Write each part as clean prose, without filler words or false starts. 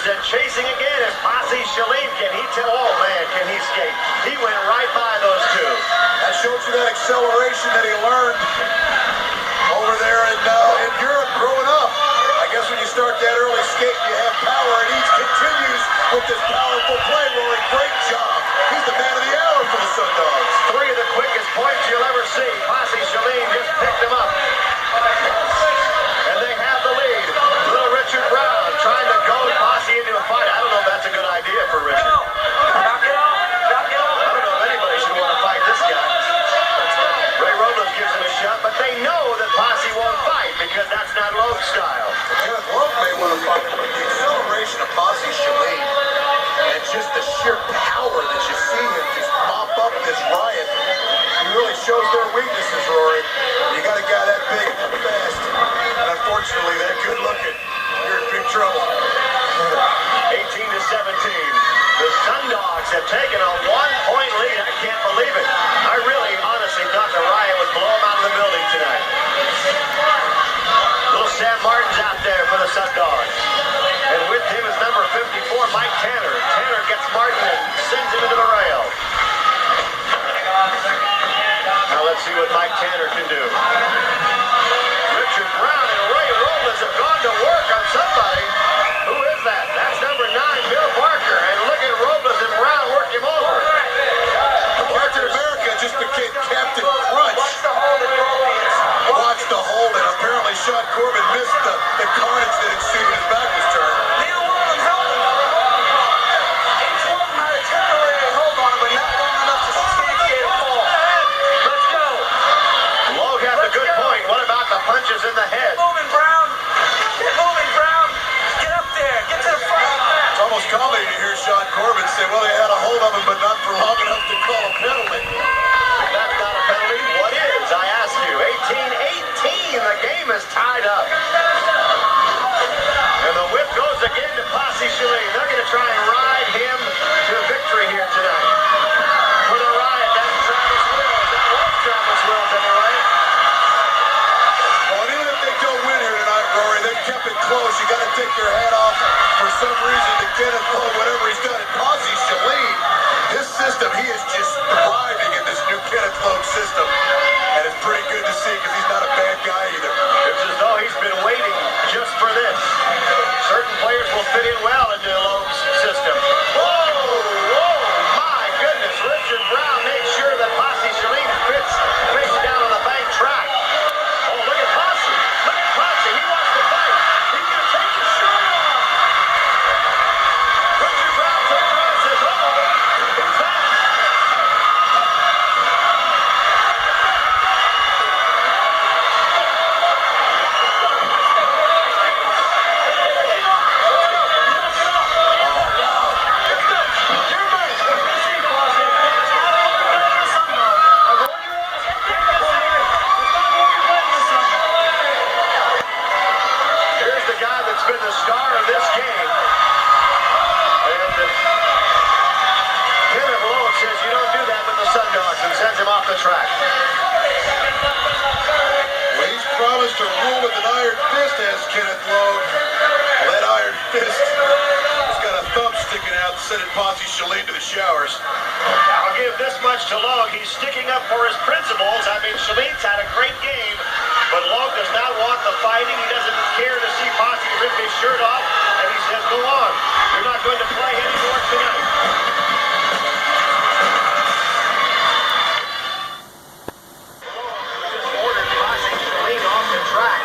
and chasing again is Posse Shalif. Can he tell? Oh, man, can he skate? He went right by those two. That shows you that acceleration that he learned over there in Europe growing up. I guess when you start that early skate, you have power, and he continues with this powerful play. Rory, great job. He's the man of the hour for the Sundogs. 3 of the quickest points you'll ever see. Posse Shalif just picked them up. And they have the lead. Little Richard Brown trying to goad Posse into a fight. I don't know if that's a good idea for Richard. Knock it off. I don't know if anybody should want to fight this guy. Ray Robles gives him a shot, but they know that Posse won't fight because that's not Logue style. Kenneth Logue may want to fight him, but the acceleration of Posse Shalif and just the sheer power that you see him just mop up this Riot, he really shows their weaknesses, Rory. You got a guy that big and fast, and unfortunately that good looking. You're in big trouble. 18-17. The Sundogs have taken a 1-point lead. I can't believe it. I really honestly thought the Riot would blow them out of the building tonight. Little Sam Martin's out there for the Sundogs. And with him is number 54, Mike Tanner. Tanner gets Martin and sends him into the rail. Now let's see what Mike Tanner can do. Richard Brown and Ray Robles have gone to work on somebody. Who is that? That's number 9, Bill Barker. And look at Robles and Brown work him over. Captain America just became Captain Crunch. Watch the hold, and apparently Sean Corbin missed the carnage that ensued when his back was turned. Neither one of them held him. Each one of them had a temporary hold on him, but not long enough to substantiate a fall. Let's go. Logue has a good point. What about the punches in the head? Get moving, Brown. Get moving, Brown. Get up there. Get to the front. It's almost comedy to hear Sean Corbin say, well, they had a hold of him, but not for long enough to call a penalty. If that's not a penalty, what is? I ask you. 18-18. The game is tied up. And the whip goes again to Posse Shalif. They're going to try and ride him to victory here tonight. For the Riot, that's Travis Wills. That was Travis Wills anyway. Well, and even if they don't win here tonight, Rory, they kept it close. You got to take your hat off for some reason to Kenneth Logue, whatever he's done. And Posse Shalif, his system, he is just thriving in this new Kenneth Logue system. And it's pretty good to see because he's not a bad guy either. It's as though he's been waiting just for this. Certain players will fit in well into Logue's system. Whoa, my goodness. Richard Brown made sure that Posse Shalif fits face down on the bank track. Oh, look at Posse. Look at Posse. He wants to fight. He's going to take his shirt off. Richard Brown turns around and says, who's that? Been the star of this game. And Kenneth Logue says you don't do that with the Sundogs and sends him off the track. Well, he's promised to rule with an iron fist, has Kenneth Logue. Well, that iron fist has got a thumb sticking out sending Posse Shalif to the showers. I'll give this much to Logue. He's sticking up for his principles. I mean, Shalif's had a great game, but Logue does not want the fighting. He doesn't care to see Posse rip his shirt off, and he says, go on. You're not going to play anymore tonight. Just ordered Posse Shalif off the track.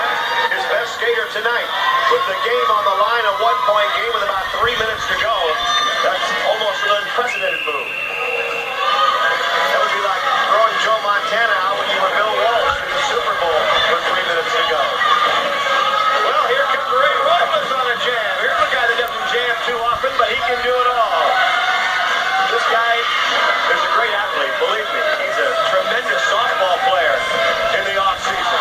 His best skater tonight. With the game on the line, a 1-point game with about 3 minutes to go. That's almost an unprecedented move. That would be like throwing Joe Montana out when you were Bill Walsh in the Super Bowl with 3 minutes to go. Well, here comes Ray Robles on a jam. Here's a guy that doesn't jam too often, but he can do it all. This guy is a great athlete, believe me. He's a tremendous softball player in the offseason.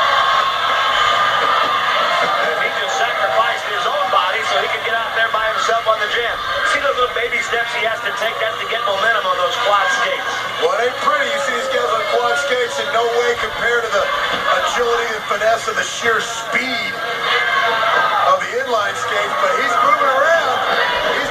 And he just sacrificed his own body so he could get out there by himself on the jam. See those little baby steps he has to take? That's to get momentum on those quad skates. Well, it ain't pretty. You see these guys on quad skates in no way compared to the agility and finesse and the sheer speed of the inline skates, but he's moving around. He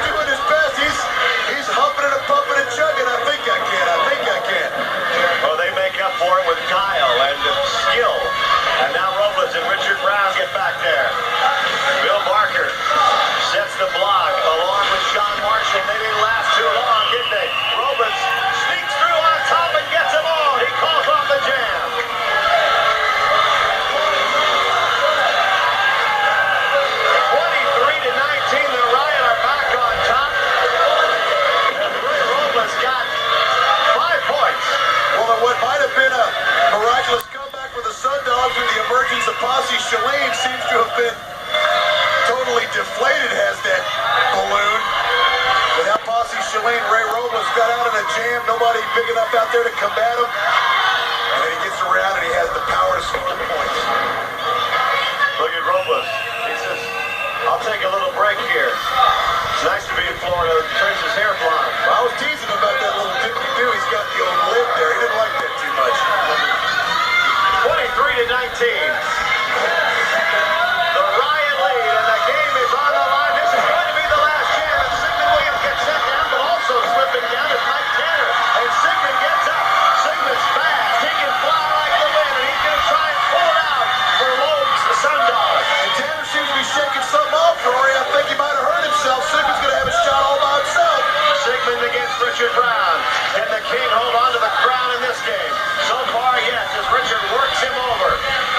I'll take a little break here. It's nice to be in Florida. It turns his hair blonde. I was teasing him about that little dip-do. He's got the old lip there. He didn't like that too much. 23-19. The Riot lead, and the game is on the line. This is going to be the last jam, and Sigmund Williams gets set down, but also slipping down is Mike Tanner. And Sigmund gets up. Sigmund's fast. He can fly like the wind, and he's going to try and pull it out for Loeb's, the Sundogs. And Tanner seems to be shaking something off, Rory. I think he might have hurt himself. Sigmund's going to have a shot all by himself. Sigmund against Richard Brown. Can the King hold on to the crown in this game? So far, yes, as Richard works him over.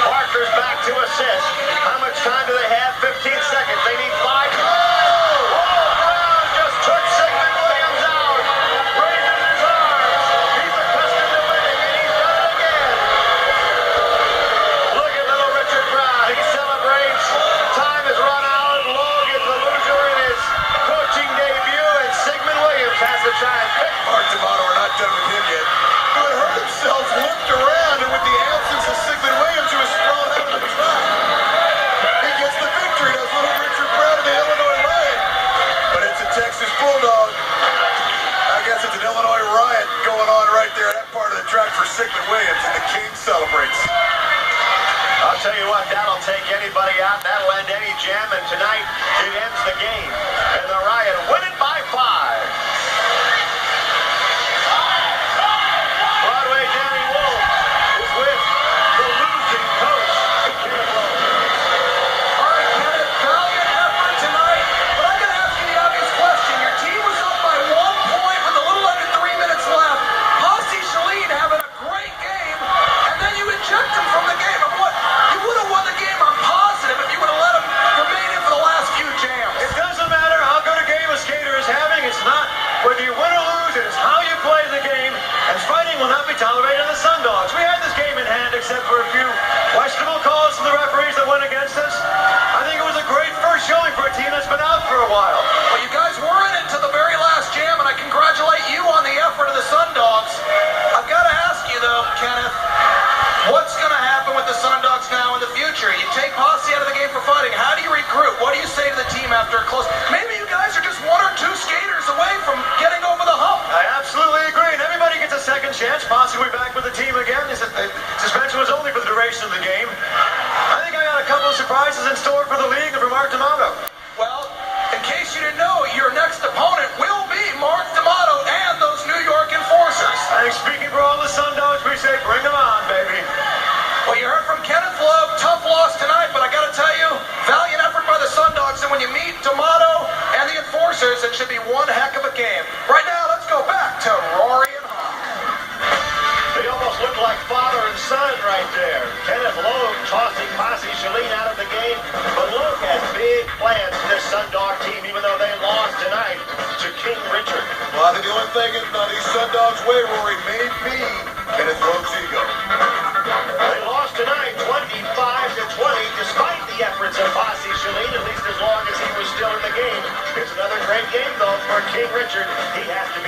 Parker's back to assist. How much time do they have? 15 seconds. They need 5. Oh, Brown just took Sigmund Williams out. Raises his arms. He's accustomed to winning, and he's done it again. Look at little Richard Brown. He celebrates. Time has run out. Loeb is the loser in his coaching debut, and Sigmund Williams has to try and pick. Mark D'Amato, we're not done with him yet. He would hurt himself, limped around, and with the absence of Sigmund Williams, he was thrown out of the track. He gets the victory, does little Richard Brown of the Illinois Riot. But it's a Texas Bulldog. I guess it's an Illinois Riot going on right there at that part of the track for Sigmund Williams, and the King celebrates. I'll tell you what, that'll take anybody out. That'll end any jam, and tonight it ends the game. And the Riot win it by 5. Broadway Danny Wolf is with the losing coach, Kenneth Loeb. All right, Kenneth, valiant effort tonight, but I'm going to ask you the obvious question. Your team was up by 1 point with a little under 3 minutes left. Posse Shaleen having a great game, and then you eject him from the game. And what? You would have won the game, I'm positive, if you would have let him remain in for the last few jams. It doesn't matter how good a game a skater is having. It's not whether you win or lose. It's how you play the game. And fighting will not be tolerated in the Sundogs. We had this game in hand, except for a few questionable calls from the referees that went against us. I think it was a great first showing for a team that's been out for a while. Well, you guys were in it to the very last jam, and I congratulate you on the effort of the Sundogs. I've got to ask you, though, Kenneth, what's going to happen with the Sundogs now in the future? You take Posse out of the game for fighting. How do you recruit? What do you say to the team after a close? Maybe you guys are just 1 or 2 skaters away from getting over the hump. I absolutely agree, and everybody gets a second chance. Posse will be back with the team again. The suspension was only for the duration of the game. I think I got a couple of surprises in store for the league and for Mark D'Amato. Well, in case you didn't know, your next opponent will be Mark D'Amato and those New York Enforcers. I think speaking for all the Sundogs, we say bring them on, baby. Well, you heard from Kenneth Loeb, tough loss tonight, but I got to tell you, valiant effort by the Sundogs, and when you meet D'Amato and the Enforcers, it should be one heck of a game. Right now, let's go back to Rory and Hawk. They almost look like father and son right there. Kenneth Loeb tossing Posse Shaleen out of the game, but Loeb has big plans for this Sundog team, even though they lost tonight to King Richard. Well, I think the only thing in these Sundogs' way, Rory, may be Kenneth Loeb's ego. They lost tonight 25-20, despite the efforts of Posse Shaleen, at least as long as he was still in the game. It's another great game, though, for King Richard. He has to